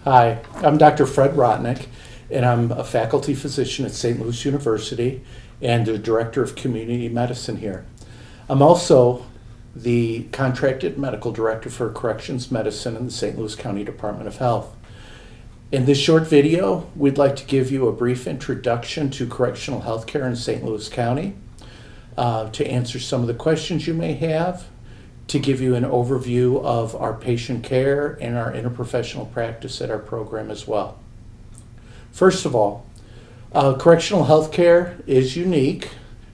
Hi, I'm Dr. Fred Rotnick, and I'm a faculty physician at St. Louis University and the Director of Community Medicine here. I'm also the Contracted Medical Director for Corrections Medicine in the St. Louis County Department of Health. In this short video, we'd like to give you a brief introduction to correctional healthcare in St. Louis County, to answer some of the questions you may have, to give you an overview of our patient care and our interprofessional practice at our program as well. First of all, correctional healthcare is unique.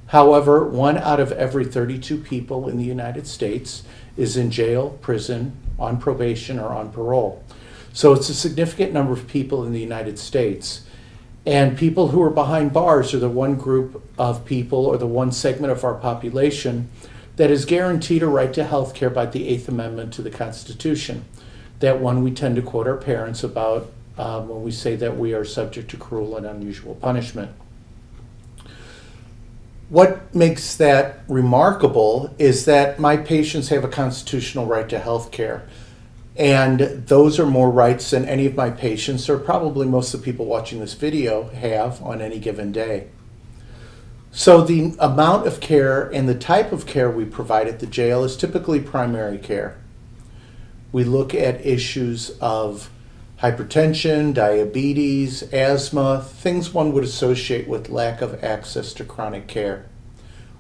However, 1 out of every 32 people in the United States is in jail, prison, on probation, or on parole. So it's a significant number of people in the United States. And people who are behind bars are the one group of people or the one segment of our population that is guaranteed a right to health care by the 8th Amendment to the Constitution. That one we tend to quote our parents about when we say that we are subject to cruel and unusual punishment. What makes that remarkable is that my patients have a constitutional right to health care. And those are more rights than any of my patients, or probably most of the people watching this video, have on any given day. So the amount of care and the type of care we provide at the jail is typically primary care. We look at issues of hypertension, diabetes, asthma, things one would associate with lack of access to chronic care.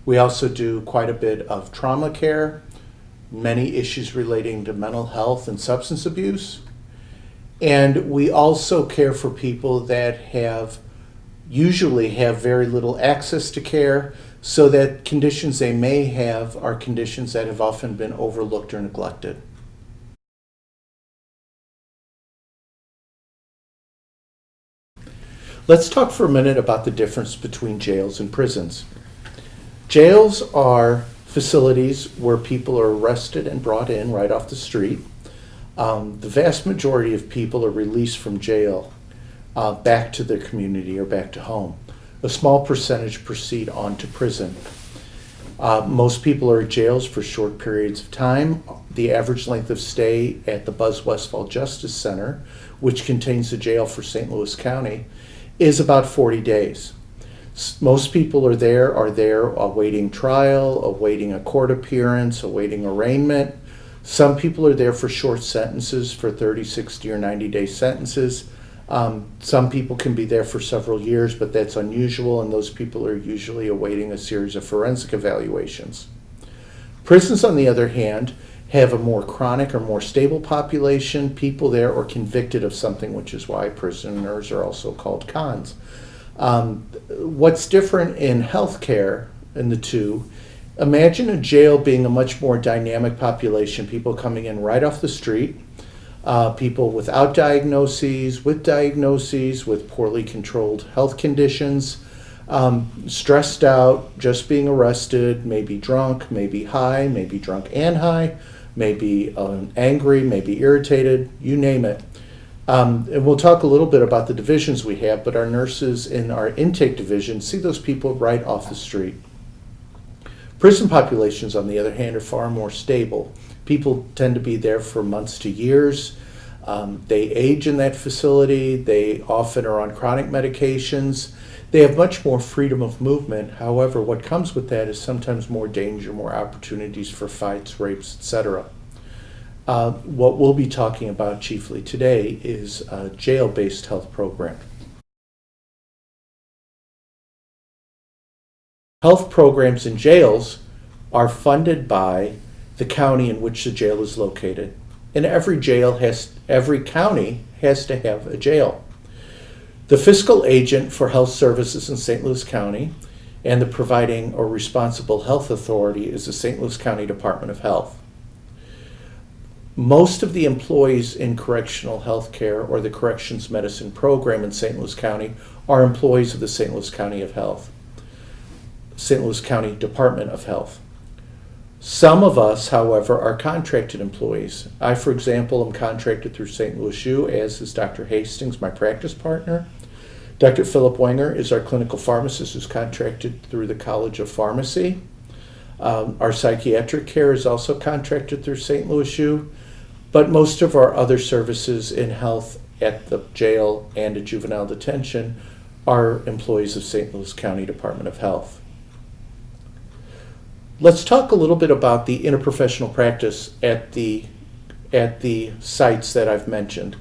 We also do quite a bit of trauma care, many issues relating to mental health and substance abuse. And we also care for people that usually have very little access to care, so that conditions they may have are conditions that have often been overlooked or neglected. Let's talk for a minute about the difference between jails and prisons. Jails are facilities where people are arrested and brought in right off the street. The vast majority of people are released from jail back to their community or back to home. A small percentage proceed on to prison. Most people are at jails for short periods of time. The average length of stay at the Buzz Westfall Justice Center, which contains the jail for St. Louis County, is about 40 days. Most people are there awaiting trial, awaiting a court appearance, awaiting arraignment. Some people are there for short sentences, for 30, 60, or 90-day sentences. Some people can be there for several years, but that's unusual, and those people are usually awaiting a series of forensic evaluations. Prisons, on the other hand, have a more chronic or more stable population. People there are convicted of something, which is why prisoners are also called cons. What's different in healthcare in the two, imagine a jail being a much more dynamic population, people coming in right off the street, people without diagnoses, with diagnoses, with poorly controlled health conditions, stressed out, just being arrested, maybe drunk, maybe high, maybe drunk and high, maybe angry, maybe irritated, you name it. And we'll talk a little bit about the divisions we have, but our nurses in our intake division see those people right off the street. Prison populations, on the other hand, are far more stable. People tend to be there for months to years. They age in that facility. They often are on chronic medications. They have much more freedom of movement. However, what comes with that is sometimes more danger, more opportunities for fights, rapes, etc. What we'll be talking about chiefly today is a jail-based health program. Health programs in jails are funded by the county in which the jail is located. And every county has to have a jail. The fiscal agent for health services in St. Louis County and the providing or responsible health authority is the St. Louis County Department of Health. Most of the employees in correctional health care or the corrections medicine program in St. Louis County are employees of the St. Louis County Department of Health. Some of us, however, are contracted employees. I, for example, am contracted through St. Louis U, as is Dr. Hastings, my practice partner. Dr. Philip Wenger is our clinical pharmacist who's contracted through the College of Pharmacy. Our psychiatric care is also contracted through St. Louis U. But most of our other services in health at the jail and at juvenile detention are employees of St. Louis County Department of Health. Let's talk a little bit about the interprofessional practice at the sites that I've mentioned.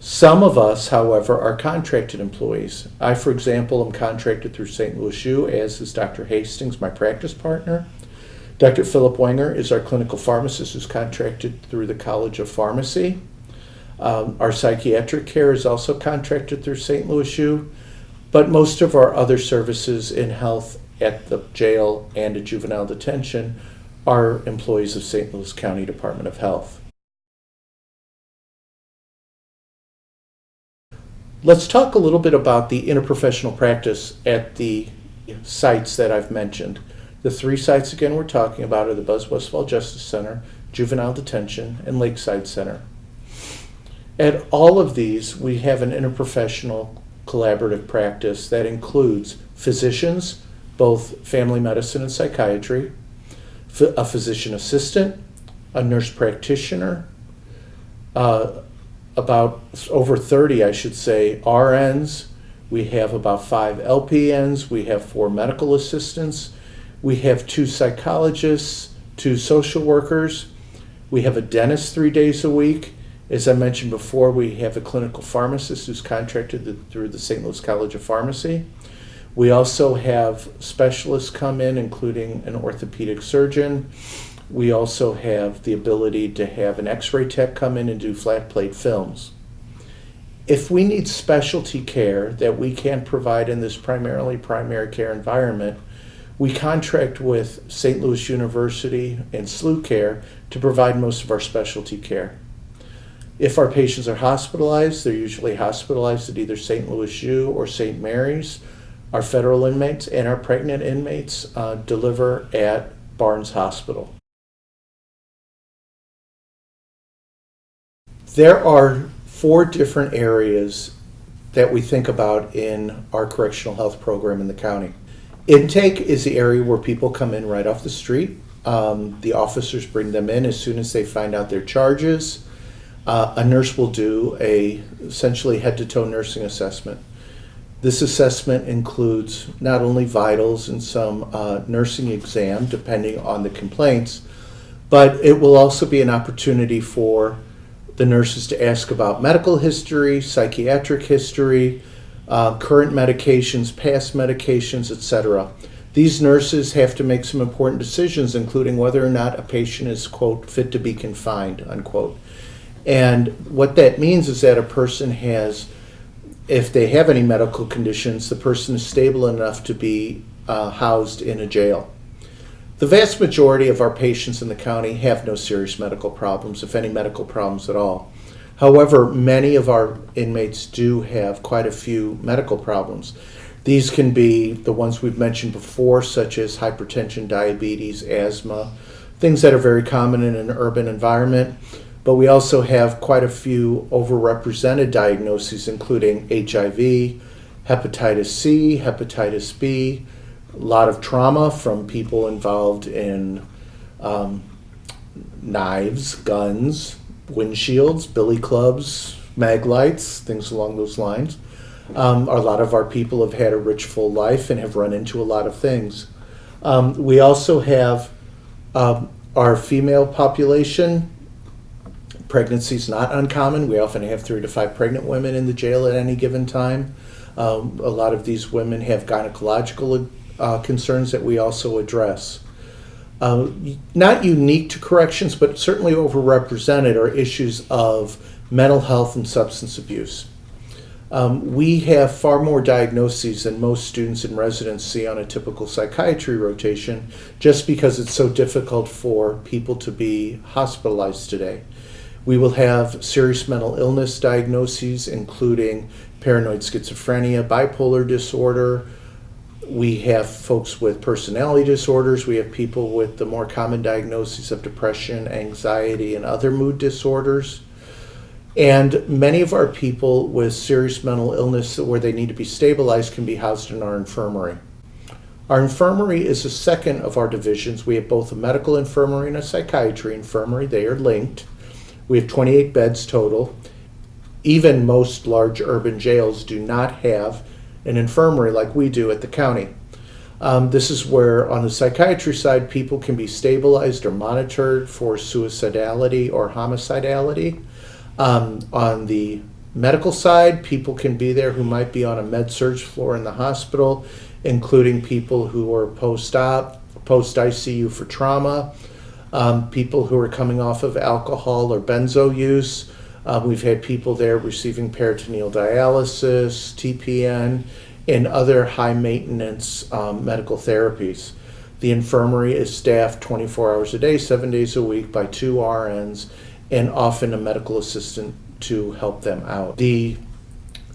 Some of us, however, are contracted employees. I, for example, am contracted through St. Louis U, as is Dr. Hastings, my practice partner. Dr. Philip Wenger is our clinical pharmacist who's contracted through the College of Pharmacy. Our psychiatric care is also contracted through St. Louis U, but most of our other services in health at the jail and at juvenile detention are employees of St. Louis County Department of Health. Let's talk a little bit about the interprofessional practice at the sites that I've mentioned. The three sites again we're talking about are the Buzz Westfall Justice Center, Juvenile Detention, and Lakeside Center. At all of these, we have an interprofessional collaborative practice that includes physicians, both family medicine and psychiatry, a physician assistant, a nurse practitioner, about over 30, I should say, RNs. We have about 5 LPNs. We have 4 medical assistants. We have 2 psychologists, 2 social workers. We have a dentist 3 days a week. As I mentioned before, we have a clinical pharmacist who's contracted through the St. Louis College of Pharmacy. We also have specialists come in, including an orthopedic surgeon. We also have the ability to have an x-ray tech come in and do flat plate films. If we need specialty care that we can't provide in this primarily primary care environment, we contract with St. Louis University and SLU Care to provide most of our specialty care. If our patients are hospitalized, they're usually hospitalized at either St. Louis U or St. Mary's. Our federal inmates and our pregnant inmates deliver at Barnes Hospital. There are 4 different areas that we think about in our correctional health program in the county. Intake is the area where people come in right off the street. The officers bring them in as soon as they find out their charges. A nurse will do essentially head-to-toe nursing assessment. This assessment includes not only vitals and some nursing exam, depending on the complaints, but it will also be an opportunity for the nurses to ask about medical history, psychiatric history, current medications, past medications, etc. These nurses have to make some important decisions, including whether or not a patient is, quote, fit to be confined, unquote. And what that means is that a person has, if they have any medical conditions, the person is stable enough to be housed in a jail. The vast majority of our patients in the county have no serious medical problems, if any medical problems at all. However, many of our inmates do have quite a few medical problems. These can be the ones we've mentioned before, such as hypertension, diabetes, asthma, things that are very common in an urban environment. But we also have quite a few overrepresented diagnoses, including HIV, hepatitis C, hepatitis B, a lot of trauma from people involved in knives, guns, windshields, billy clubs, mag lights, things along those lines. A lot of our people have had a rich, full life and have run into a lot of things. We also have our female population. Pregnancy is not uncommon. We often have 3 to 5 pregnant women in the jail at any given time. A lot of these women have gynecological concerns that we also address. Not unique to corrections, but certainly overrepresented are issues of mental health and substance abuse. We have far more diagnoses than most students in residency on a typical psychiatry rotation, just because it's so difficult for people to be hospitalized today. We will have serious mental illness diagnoses, including paranoid schizophrenia, bipolar disorder. We have folks with personality disorders. We have people with the more common diagnoses of depression, anxiety, and other mood disorders. And many of our people with serious mental illness where they need to be stabilized can be housed in our infirmary. Our infirmary is the second of our divisions. We have both a medical infirmary and a psychiatry infirmary. They are linked. We have 28 beds total. Even most large urban jails do not have an infirmary like we do at the county. This is where, on the psychiatry side, people can be stabilized or monitored for suicidality or homicidality. On the medical side, people can be there who might be on a med-surg floor in the hospital, including people who are post-op, post-ICU for trauma, people who are coming off of alcohol or benzo use. We've had people there receiving peritoneal dialysis, TPN, and other high-maintenance medical therapies. The infirmary is staffed 24 hours a day, 7 days a week by 2 RNs and often a medical assistant to help them out. The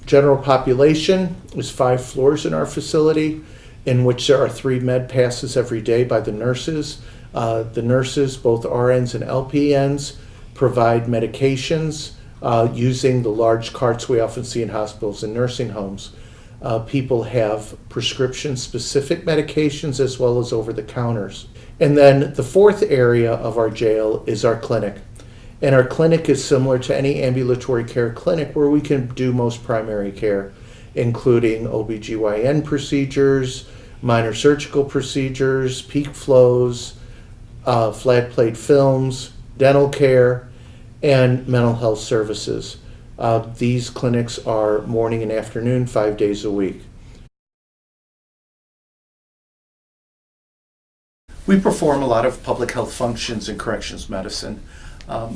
general population is 5 floors in our facility, in which there are 3 med passes every day by the nurses. The nurses, both RNs and LPNs, provide medications using the large carts we often see in hospitals and nursing homes. People have prescription-specific medications as well as over-the-counters. And then the fourth area of our jail is our clinic. And our clinic is similar to any ambulatory care clinic where we can do most primary care, including OBGYN procedures, minor surgical procedures, peak flows, flat plate films, dental care, and mental health services. These clinics are morning and afternoon, 5 days a week. We perform a lot of public health functions in corrections medicine.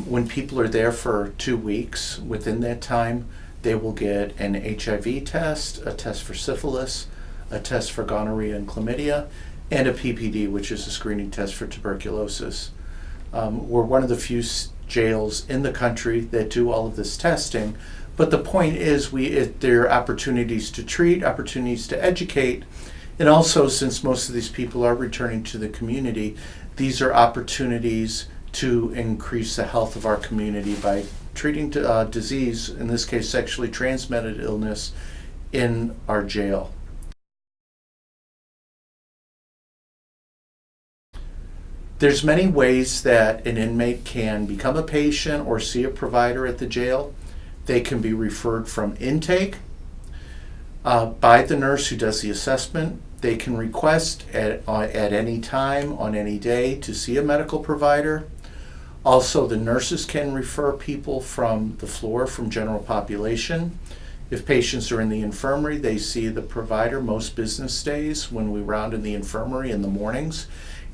When people are there for 2 weeks, within that time, they will get an HIV test, a test for syphilis, a test for gonorrhea and chlamydia, and a PPD, which is a screening test for tuberculosis. We're one of the few jails in the country that do all of this testing, but the point is there are opportunities to treat, opportunities to educate, and also, since most of these people are returning to the community, these are opportunities to increase the health of our community by treating disease, in this case sexually transmitted illness, in our jail. There's many ways that an inmate can become a patient or see a provider at the jail. They can be referred from intake by the nurse who does the assessment. They can request at any time, on any day, to see a medical provider. Also, the nurses can refer people from the floor, from general population. If patients are in the infirmary, they see the provider most business days when we round in the infirmary in the mornings.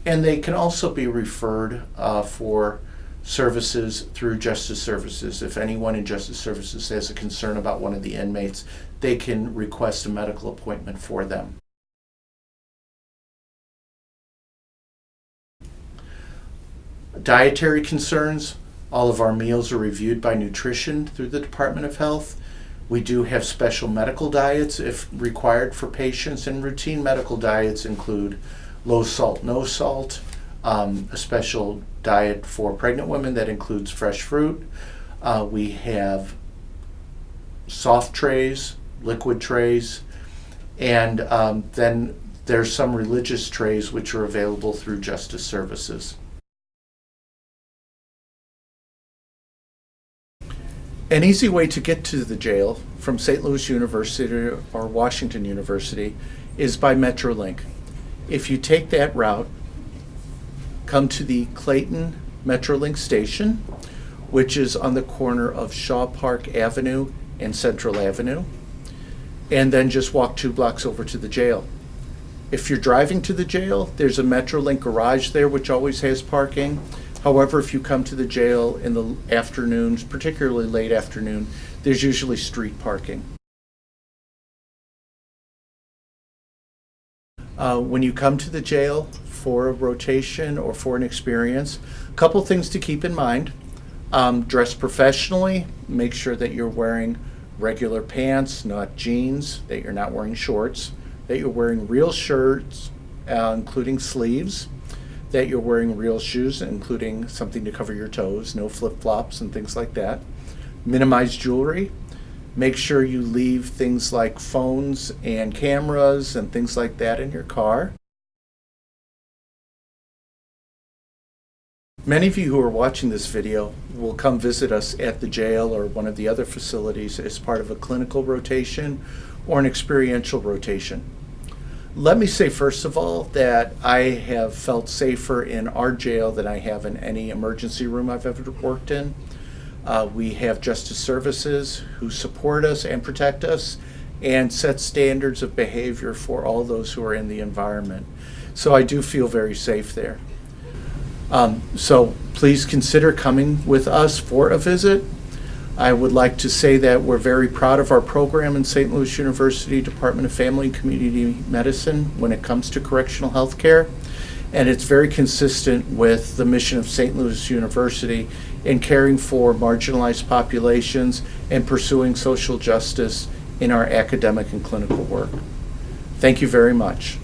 And they can also be referred for services through Justice Services. If anyone in Justice Services has a concern about one of the inmates, they can request a medical appointment for them. Dietary concerns. All of our meals are reviewed by nutrition through the Department of Health. We do have special medical diets if required for patients, and routine medical diets include low salt, no salt, a special diet for pregnant women that includes fresh fruit. We have soft trays, liquid trays, and then there's some religious trays which are available through Justice Services. An easy way to get to the jail from St. Louis University or Washington University is by Metrolink. If you take that route, come to the Clayton Metrolink station, which is on the corner of Shaw Park Avenue and Central Avenue, and then just walk 2 blocks over to the jail. If you're driving to the jail, there's a Metrolink garage there which always has parking. However, if you come to the jail in the afternoons, particularly late afternoon, there's usually street parking. When you come to the jail for a rotation or for an experience, a couple things to keep in mind. Dress professionally. Make sure that you're wearing regular pants, not jeans, that you're not wearing shorts, that you're wearing real shirts, including sleeves, that you're wearing real shoes, including something to cover your toes, no flip-flops and things like that. Minimize jewelry. Make sure you leave things like phones and cameras and things like that in your car. Many of you who are watching this video will come visit us at the jail or one of the other facilities as part of a clinical rotation or an experiential rotation. Let me say first of all that I have felt safer in our jail than I have in any emergency room I've ever worked in. We have justice services who support us and protect us and set standards of behavior for all those who are in the environment. So I do feel very safe there. So please consider coming with us for a visit. I would like to say that we're very proud of our program in St. Louis University Department of Family and Community Medicine when it comes to correctional health care. And it's very consistent with the mission of St. Louis University in caring for marginalized populations and pursuing social justice in our academic and clinical work. Thank you very much.